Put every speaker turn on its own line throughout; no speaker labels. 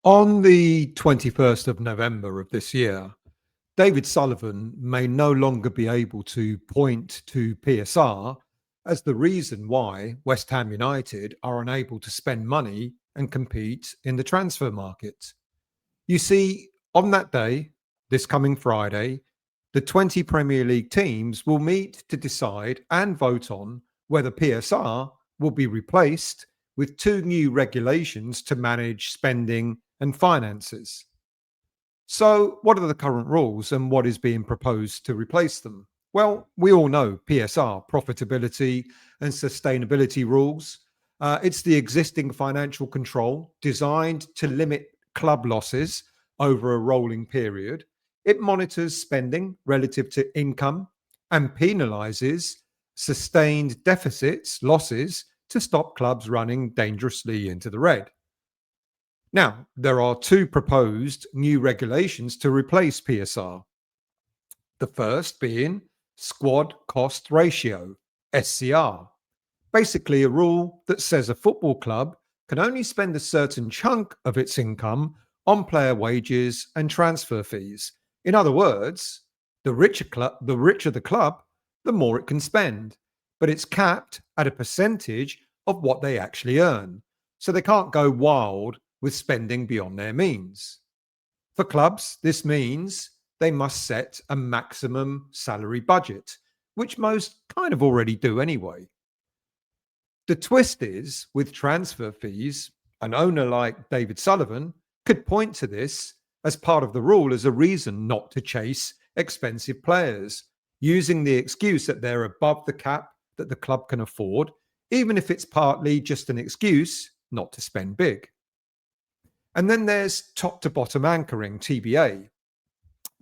On the 21st of November of this year, David Sullivan may no longer be able to point to PSR as the reason why West Ham United are unable to spend money and compete in the transfer market. You see, on that day, this coming Friday, the 20 Premier League teams will meet to decide and vote on whether PSR will be replaced with two new regulations to manage spending and finances. So, what are the current rules and what is being proposed to replace them? Well, we all know PSR, profitability and sustainability rules. It's the existing financial control designed to limit club losses over a rolling period. It monitors spending relative to income and penalizes sustained deficits, losses, to stop clubs running dangerously into the red. Now, there are two proposed new regulations to replace PSR. The first being squad cost ratio, SCR. Basically, a rule that says a football club can only spend a certain chunk of its income on player wages and transfer fees. In other words, the richer the club, the more it can spend. But it's capped at a percentage of what they actually earn. So they can't go wild with spending beyond their means. For clubs, this means they must set a maximum salary budget, which most kind of already do anyway. The twist is with transfer fees, an owner like David Sullivan could point to this as part of the rule as a reason not to chase expensive players, using the excuse that they're above the cap that the club can afford, even if it's partly just an excuse not to spend big. And then there's top to bottom anchoring, TBA.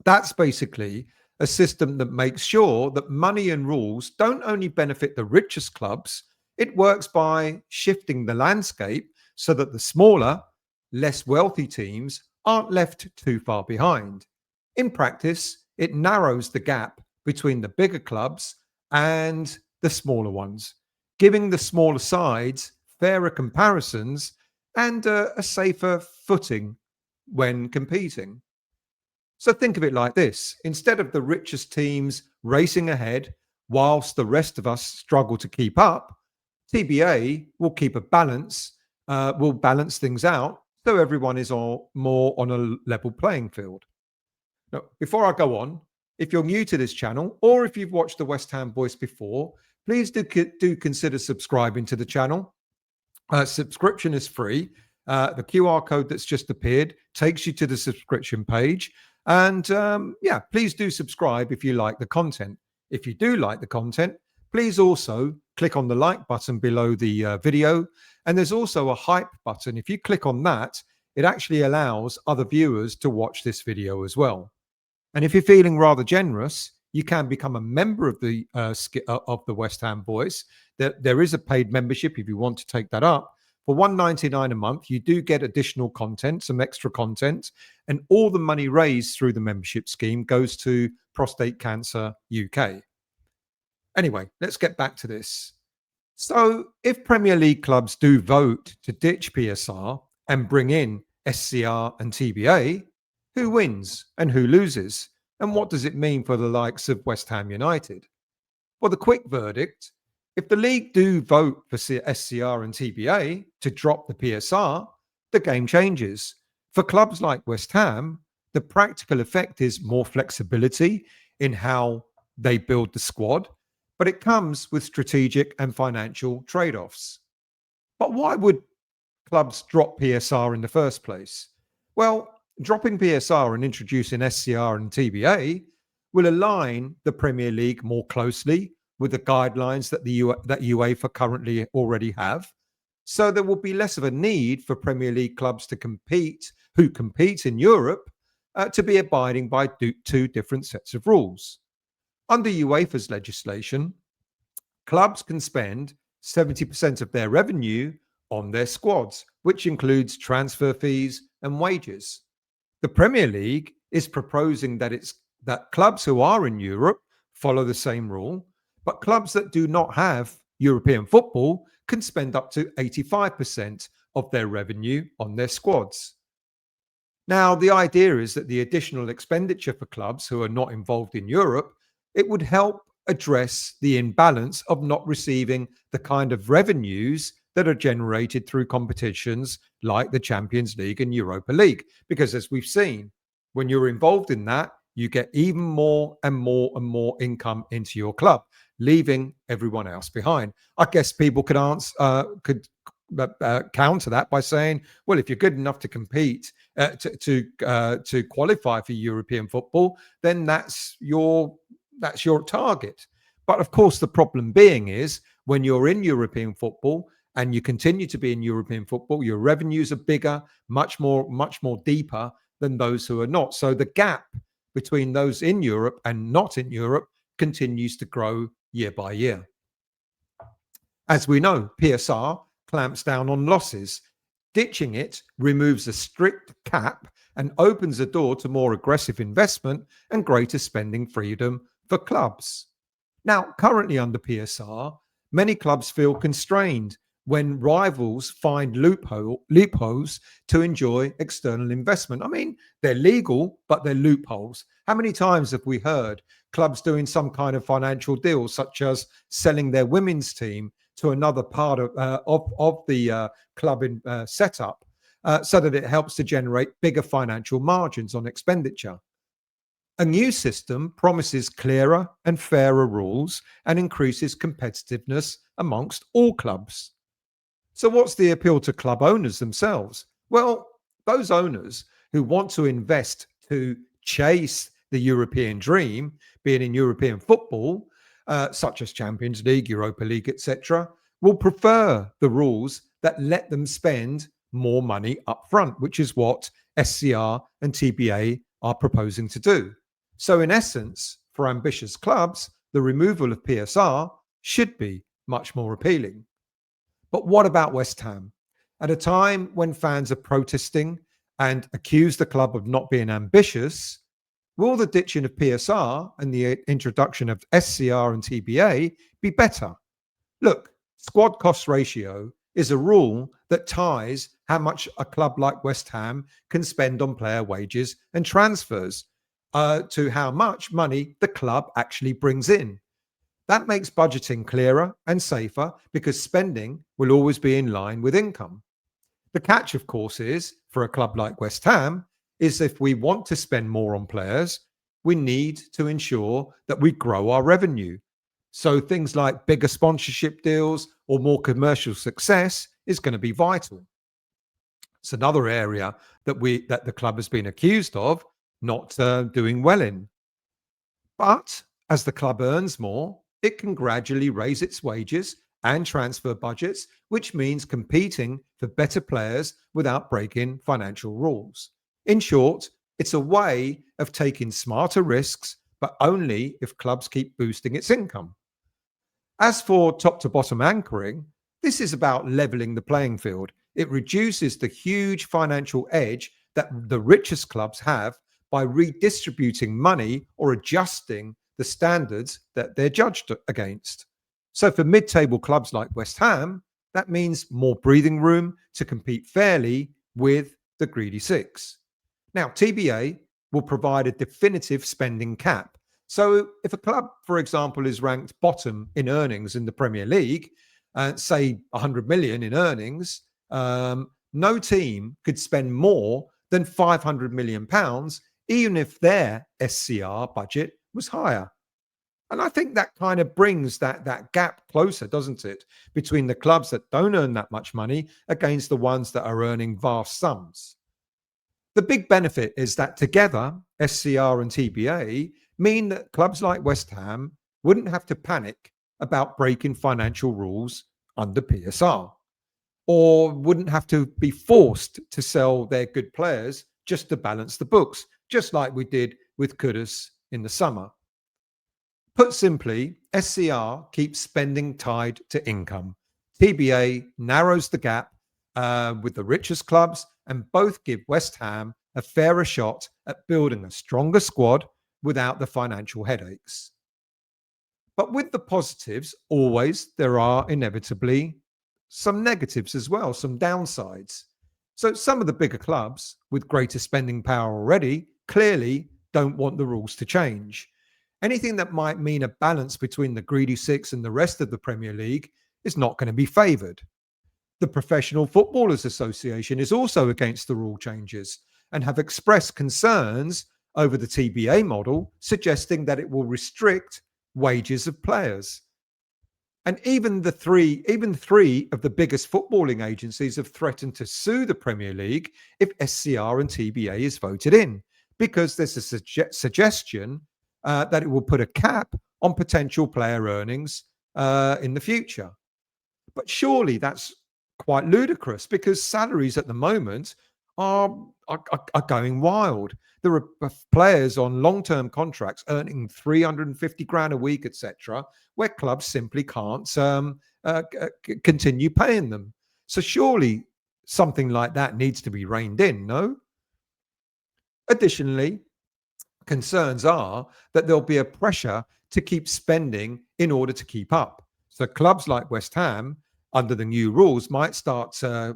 That's basically a system that makes sure that money and rules don't only benefit the richest clubs, it works by shifting the landscape so that the smaller, less wealthy teams aren't left too far behind. In practice, it narrows the gap between the bigger clubs and the smaller ones, giving the smaller sides fairer comparisons and a safer footing when competing. So think of it like this: instead of the richest teams racing ahead whilst the rest of us struggle to keep up, TBA will keep a balance, will balance things out so everyone is all more on a level playing field. Now, before I go on, if you're new to this channel or if you've watched the West Ham Voice before, please do consider subscribing to the channel. Subscription is free. The QR code that's just appeared takes you to the subscription page. And yeah, please do subscribe if you like the content. If you do like the content, please also click on the like button below the video. And there's also a hype button. If you click on that, it actually allows other viewers to watch this video as well. And if you're feeling rather generous, you can become a member of the West Ham Voice. There is a paid membership if you want to take that up. For $1.99 a month, you do get additional content, some extra content, and all the money raised through the membership scheme goes to Prostate Cancer UK. Anyway, let's get back to this. So if Premier League clubs do vote to ditch PSR and bring in SCR and TBA, who wins and who loses? And what does it mean for the likes of West Ham United? Well, the quick verdict: if the league do vote for SCR and TBA to drop the PSR, the game changes. For clubs like West Ham, the practical effect is more flexibility in how they build the squad, but it comes with strategic and financial trade-offs. But why would clubs drop PSR in the first place? Well, dropping PSR and introducing SCR and TBA will align the Premier League more closely with the guidelines that that UEFA currently already have. So there will be less of a need for Premier League clubs to compete in Europe to be abiding by two different sets of rules. Under UEFA's legislation, clubs can spend 70% of their revenue on their squads, which includes transfer fees and wages. The Premier League is proposing that clubs who are in Europe follow the same rule, but clubs that do not have European football can spend up to 85% of their revenue on their squads. Now, the idea is that the additional expenditure for clubs who are not involved in Europe, it would help address the imbalance of not receiving the kind of revenues that are generated through competitions like the Champions League and Europa League. Because as we've seen, when you're involved in that, you get even more and more and more income into your club, leaving everyone else behind. I guess people could counter that by saying, well, if you're good enough to compete to qualify for European football, then that's your target. But of course, the problem being is when you're in European football and you continue to be in European football, your revenues are bigger, much more deeper than those who are not. So the gap between those in Europe and not in Europe continues to grow year by year. As we know, PSR clamps down on losses. Ditching it removes a strict cap and opens the door to more aggressive investment and greater spending freedom for clubs. Now, currently under PSR, many clubs feel constrained when rivals find loopholes to enjoy external investment. I mean, they're legal, but they're loopholes. How many times have we heard clubs doing some kind of financial deal, such as selling their women's team to another part of the club setup, so that it helps to generate bigger financial margins on expenditure? A new system promises clearer and fairer rules and increases competitiveness amongst all clubs. So, what's the appeal to club owners themselves? Well, those owners who want to invest to chase the European dream, be it in European football, such as Champions League, Europa League, etc., will prefer the rules that let them spend more money up front, which is what SCR and TBA are proposing to do. So, in essence, for ambitious clubs, the removal of PSR should be much more appealing. But what about West Ham? At a time when fans are protesting and accuse the club of not being ambitious, will the ditching of PSR and the introduction of SCR and TBA be better? Look, squad cost ratio is a rule that ties how much a club like West Ham can spend on player wages and transfers to how much money the club actually brings in. That makes budgeting clearer and safer because spending will always be in line with income. The catch, of course, is for a club like West Ham, is if we want to spend more on players, we need to ensure that we grow our revenue. So things like bigger sponsorship deals or more commercial success is going to be vital. It's another area that the club has been accused of not doing well in. But as the club earns more, it can gradually raise its wages and transfer budgets, which means competing for better players without breaking financial rules. In short, it's a way of taking smarter risks, but only if clubs keep boosting its income. As for top to bottom anchoring, this is about leveling the playing field. It reduces the huge financial edge that the richest clubs have by redistributing money or adjusting the standards that they're judged against. So for mid-table clubs like West Ham, that means more breathing room to compete fairly with the greedy six. Now, TBA will provide a definitive spending cap. So if a club, for example, is ranked bottom in earnings in the Premier League, say 100 million in earnings, no team could spend more than 500 million pounds, even if their SCR budget was higher. And I think that kind of brings that gap closer, doesn't it, between the clubs that don't earn that much money against the ones that are earning vast sums. The big benefit is that together, SCR and TBA mean that clubs like West Ham wouldn't have to panic about breaking financial rules under PSR, or wouldn't have to be forced to sell their good players just to balance the books, just like we did with Kudus in the summer. Put simply, SCR keeps spending tied to income. TBA narrows the gap with the richest clubs, and both give West Ham a fairer shot at building a stronger squad without the financial headaches. But with the positives, always there are inevitably some negatives as well, some downsides. So some of the bigger clubs with greater spending power already clearly don't want the rules to change. Anything that might mean a balance between the greedy six and the rest of the Premier League is not going to be favoured. The Professional Footballers Association is also against the rule changes and have expressed concerns over the TBA model, suggesting that it will restrict wages of players. And even three of the biggest footballing agencies have threatened to sue the Premier League if SCR and TBA is voted in, because there's a suggestion that it will put a cap on potential player earnings in the future. But surely that's quite ludicrous, because salaries at the moment are going wild. There are players on long-term contracts earning 350 grand a week, etc., where clubs simply can't continue paying them. So surely something like that needs to be reined in, no? Additionally, concerns are that there'll be a pressure to keep spending in order to keep up. So clubs like West Ham, under the new rules, might SCR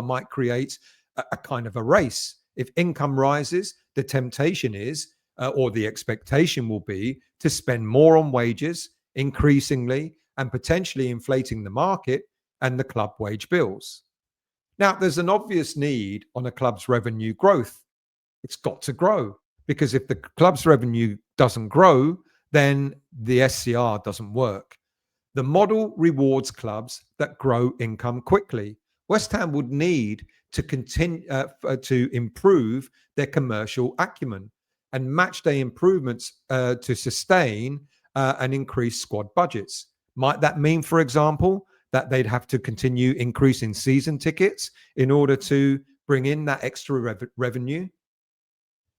might create a kind of a race. If income rises, the temptation is, or the expectation will be, to spend more on wages, increasingly, and potentially inflating the market and the club wage bills. Now, there's an obvious need on a club's revenue growth. It's got to grow, because if the club's revenue doesn't grow, then the SCR doesn't work. The model rewards clubs that grow income quickly. West Ham would need to continue to improve their commercial acumen and match day improvements to sustain and increase squad budgets. Might that mean, for example, that they'd have to continue increasing season tickets in order to bring in that extra revenue?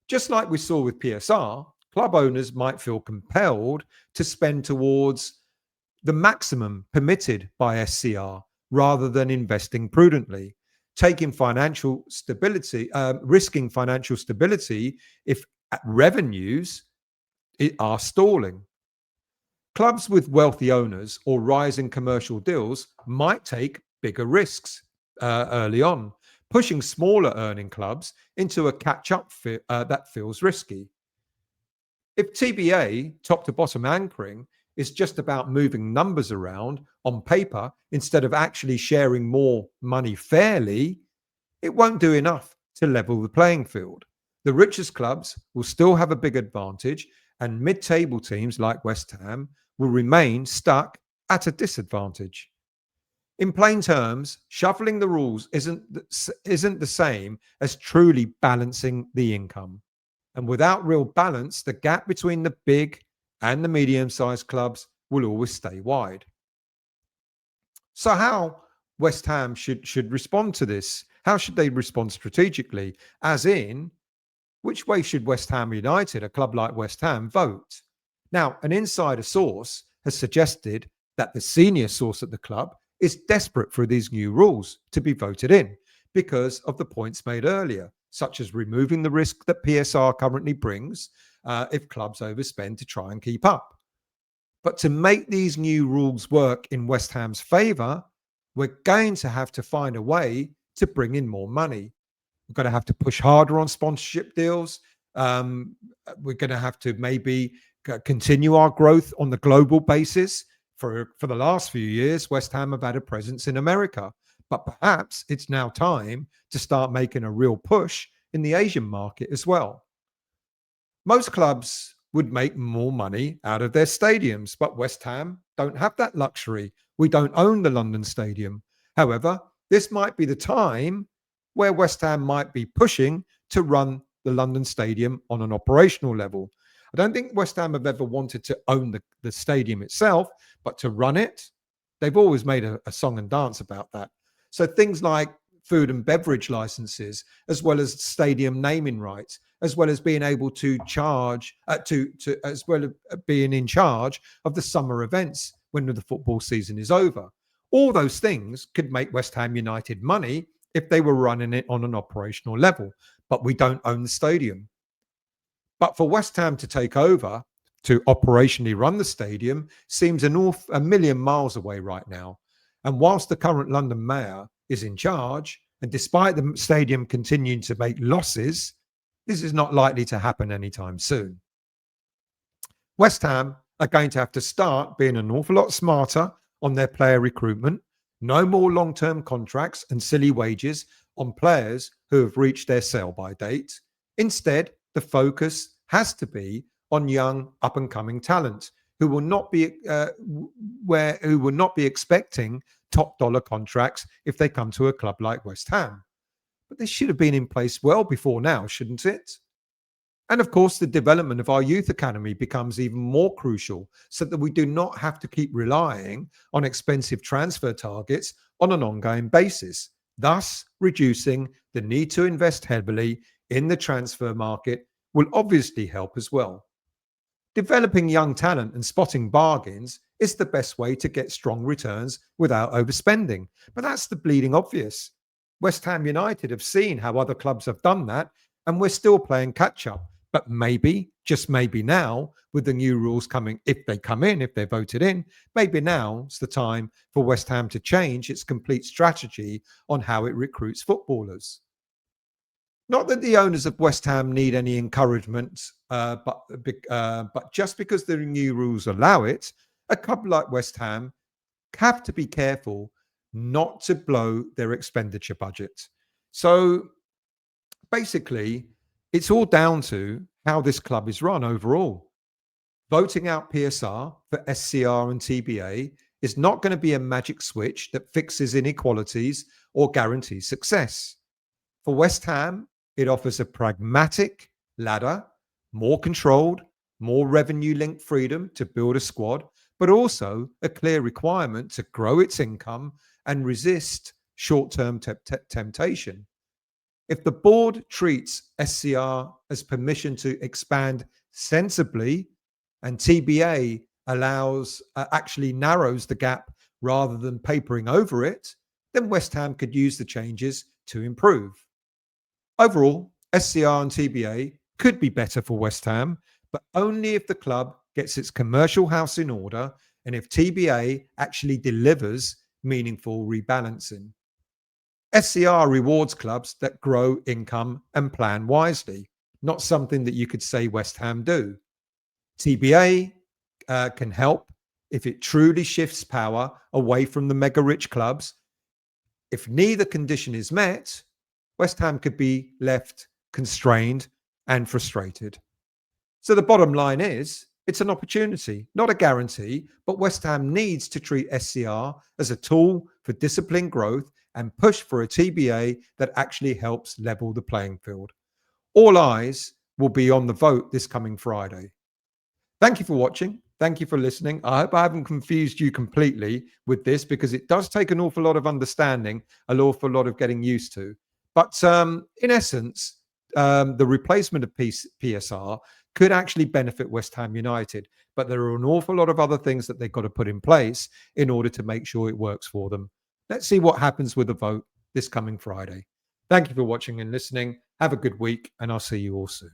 Just like we saw with PSR, club owners might feel compelled to spend towards the maximum permitted by SCR rather than investing prudently, risking financial stability if revenues are stalling. Clubs with wealthy owners or rising commercial deals might take bigger risks early on, pushing smaller earning clubs into a catch-up that feels risky. If TBA, top to bottom anchoring, is just about moving numbers around on paper instead of actually sharing more money fairly, it won't do enough to level the playing field. The richest clubs will still have a big advantage, and mid-table teams like West Ham will remain stuck at a disadvantage. In plain terms, shuffling the rules isn't the same as truly balancing the income. And without real balance, the gap between the big and the medium-sized clubs will always stay wide. So how West Ham should respond to this? How should they respond strategically? As in, which way should West Ham United, a club like West Ham, vote? Now, an insider source has suggested that the senior source at the club is desperate for these new rules to be voted in because of the points made earlier, such as removing the risk that PSR currently brings if clubs overspend to try and keep up. But to make these new rules work in West Ham's favour, we're going to have to find a way to bring in more money. We're going to have to push harder on sponsorship deals. We're going to have to maybe continue our growth on the global basis. For the last few years, West Ham have had a presence in America, but perhaps it's now time to start making a real push in the Asian market as well. Most clubs would make more money out of their stadiums, but West Ham don't have that luxury. We don't own the London Stadium. However, this might be the time where West Ham might be pushing to run the London Stadium on an operational level. I don't think West Ham have ever wanted to own the stadium itself, but to run it, they've always made a song and dance about that. So things like food and beverage licenses, as well as stadium naming rights, as well as being able to charge, as well as being in charge of the summer events when the football season is over. All those things could make West Ham United money if they were running it on an operational level, but we don't own the stadium. But for West Ham to take over, to operationally run the stadium, seems a million miles away right now. And whilst the current London mayor is in charge And despite the stadium continuing to make losses, this is not likely to happen anytime soon. West Ham are going to have to start being an awful lot smarter on their player recruitment. No more long-term contracts and silly wages on players who have reached their sell-by date. Instead, the focus has to be on young, up-and-coming talent who will not be expecting top-dollar contracts if they come to a club like West Ham. But this should have been in place well before now, shouldn't it? And of course, the development of our youth academy becomes even more crucial so that we do not have to keep relying on expensive transfer targets on an ongoing basis, thus reducing the need to invest heavily in the transfer market will obviously help as well. Developing young talent and spotting bargains is the best way to get strong returns without overspending. But that's the bleeding obvious. West Ham United have seen how other clubs have done that, and we're still playing catch up. But maybe, just maybe now, with the new rules coming, if they come in, if they're voted in, maybe now's the time for West Ham to change its complete strategy on how it recruits footballers. Not that the owners of West Ham need any encouragement, but just because the new rules allow it, a club like West Ham have to be careful not to blow their expenditure budget. So basically, it's all down to how this club is run overall. Voting out PSR for SCR and TBA is not going to be a magic switch that fixes inequalities or guarantees success. For West Ham, it offers a pragmatic ladder, more controlled, more revenue-linked freedom to build a squad, but also a clear requirement to grow its income and resist short-term temptation. If the board treats SCR as permission to expand sensibly and TBA actually narrows the gap rather than papering over it, then West Ham could use the changes to improve. Overall, SCR and TBA could be better for West Ham, but only if the club gets its commercial house in order and if TBA actually delivers meaningful rebalancing. SCR rewards clubs that grow income and plan wisely, not something that you could say West Ham do. TBA can help if it truly shifts power away from the mega-rich clubs. If neither condition is met, West Ham could be left constrained and frustrated. So the bottom line is, it's an opportunity, not a guarantee, but West Ham needs to treat SCR as a tool for disciplined growth and push for a TBA that actually helps level the playing field. All eyes will be on the vote this coming Friday. Thank you for watching. Thank you for listening. I hope I haven't confused you completely with this because it does take an awful lot of understanding, an awful lot of getting used to. But in essence, the replacement of PSR could actually benefit West Ham United. But there are an awful lot of other things that they've got to put in place in order to make sure it works for them. Let's see what happens with the vote this coming Friday. Thank you for watching and listening. Have a good week, and I'll see you all soon.